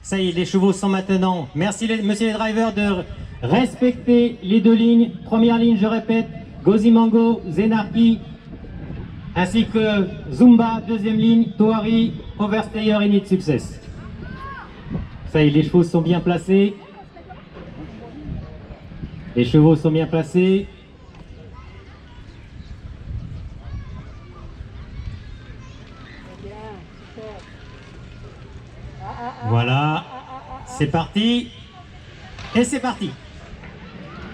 Ça y est, les chevaux sont maintenant. Merci monsieur les drivers de respecter les deux lignes. Première ligne, je répète, Gozimango, Zenarki, ainsi que Zumba, deuxième ligne, Toari, Overstayer et Need Success. Ça y est, les chevaux sont bien placés. Les chevaux sont bien placés. Voilà, c'est parti. Et c'est parti.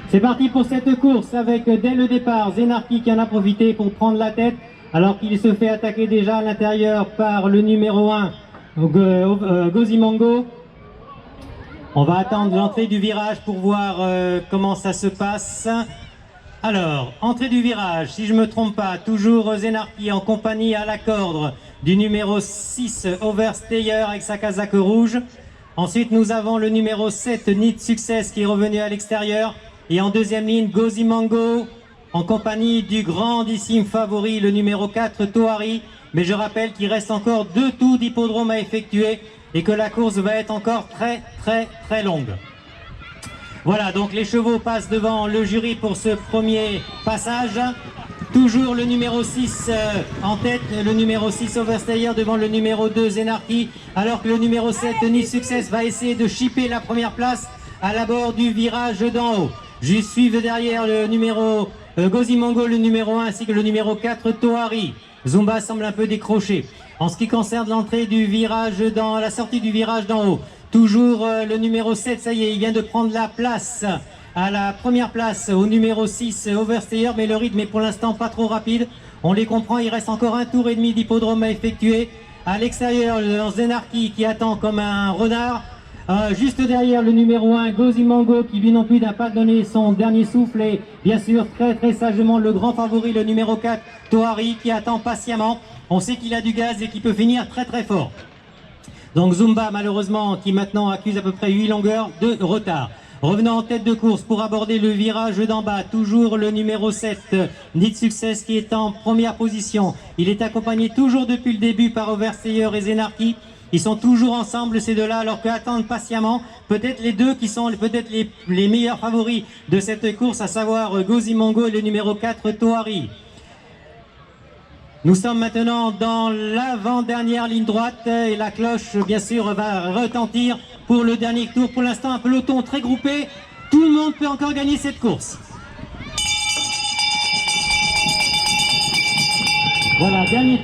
C'est parti pour cette course avec dès le départ Zenarki qui en a profité pour prendre la tête alors qu'il se fait attaquer déjà à l'intérieur par le numéro 1 Gozimango. On va attendre l'entrée du virage pour voir comment ça se passe. Alors, entrée du virage, si je ne me trompe pas, toujours Zenarki en compagnie à la corde du numéro 6 Overstayer avec sa casaque rouge. Ensuite, nous avons le numéro 7 Need Success qui est revenu à l'extérieur. Et en deuxième ligne, Gozimango en compagnie du grandissime favori, le numéro 4 Toari. Mais je rappelle qu'il reste encore 2 tours d'hippodrome à effectuer et que la course va être encore très longue. Voilà, donc les chevaux passent devant le jury pour ce premier passage. Toujours le numéro 6 en tête, le numéro 6 Overstayer devant le numéro 2 Zenarki, alors que le numéro 7 Need Success va essayer de chipper la première place à l'abord du virage d'en haut. Juste suivent derrière le numéro Gozimango, le numéro 1, ainsi que le numéro 4 Toari. Zumba semble un peu décroché. En ce qui concerne l'entrée du virage dans la sortie du virage d'en haut, toujours le numéro 7, ça y est, il vient de prendre la place à la première place au numéro 6 Overstayer, mais le rythme est pour l'instant pas trop rapide. On les comprend, il reste encore un tour et demi d'hippodrome à effectuer. À l'extérieur, le Zenarki qui attend comme un renard. Juste derrière le numéro 1 Gozimango qui lui non plus n'a pas donné son dernier souffle, et bien sûr très sagement le grand favori, le numéro 4 Toari, qui attend patiemment. On sait qu'il a du gaz et qu'il peut finir très fort. Donc Zumba malheureusement qui maintenant accuse à peu près 8 longueurs de retard. Revenons en tête de course pour aborder le virage d'en bas. Toujours le numéro 7, Need Success, qui est en première position. Il est accompagné toujours depuis le début par Overstayer et Zenarki. Ils sont toujours ensemble ces deux-là, alors qu'attendent patiemment peut-être les deux qui sont peut-être les meilleurs favoris de cette course, à savoir Gozimango et le numéro 4 Toari. Nous sommes maintenant dans l'avant-dernière ligne droite et la cloche, bien sûr, va retentir pour le dernier tour. Pour l'instant, un peloton très groupé. Tout le monde peut encore gagner cette course. Voilà, dernier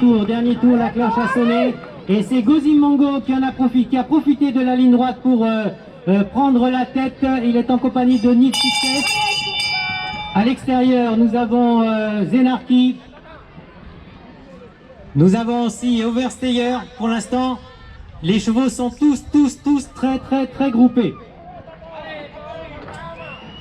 tour, la cloche a sonné. Et c'est Gozimango qui a profité de la ligne droite pour prendre la tête. Il est en compagnie de Need Success. À l'extérieur, nous avons Zenarki. Nous avons aussi Overstayer. Pour l'instant, les chevaux sont tous très groupés.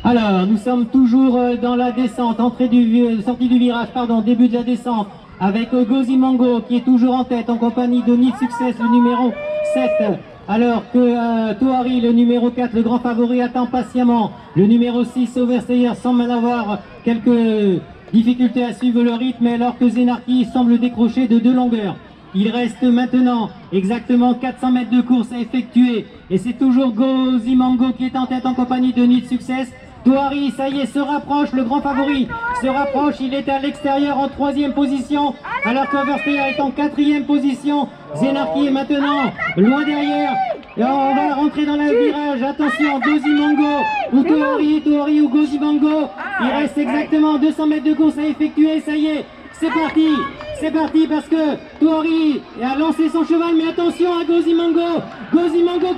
Alors, nous sommes toujours dans la descente, sortie du virage, pardon, début de la descente, avec Gozimango qui est toujours en tête en compagnie de Need Success, le numéro 7. Alors que Toari, le numéro 4, le grand favori, attend patiemment. Le numéro 6, Overstayer, semble avoir quelques difficulté à suivre le rythme, alors que Zenarki semble décrocher de 2 longueurs. Il reste maintenant exactement 400 mètres de course à effectuer. Et c'est toujours Gozimango qui est en tête en compagnie de Need Success. Toari, ça y est, se rapproche, le grand favori se rapproche. Il est à l'extérieur en 3e position, alors qu'Overstayer est en 4e position. Zenarki est maintenant loin derrière. Et on va rentrer dans le virage. Attention, Gozimango ou Toari ou Gozimango. Il reste exactement 200 mètres de course à effectuer. Ça y est, c'est parti parce que Toari a lancé son cheval, mais attention à Gozimango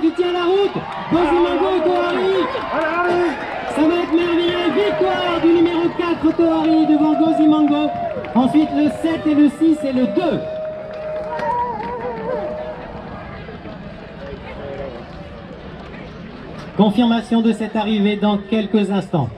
qui tient la route. Gozimango et Toari. Ça va être merveilleux. Victoire du numéro 4 Toari devant Gozimango. Ensuite le 7 et le 6 et le 2. Confirmation de cette arrivée dans quelques instants.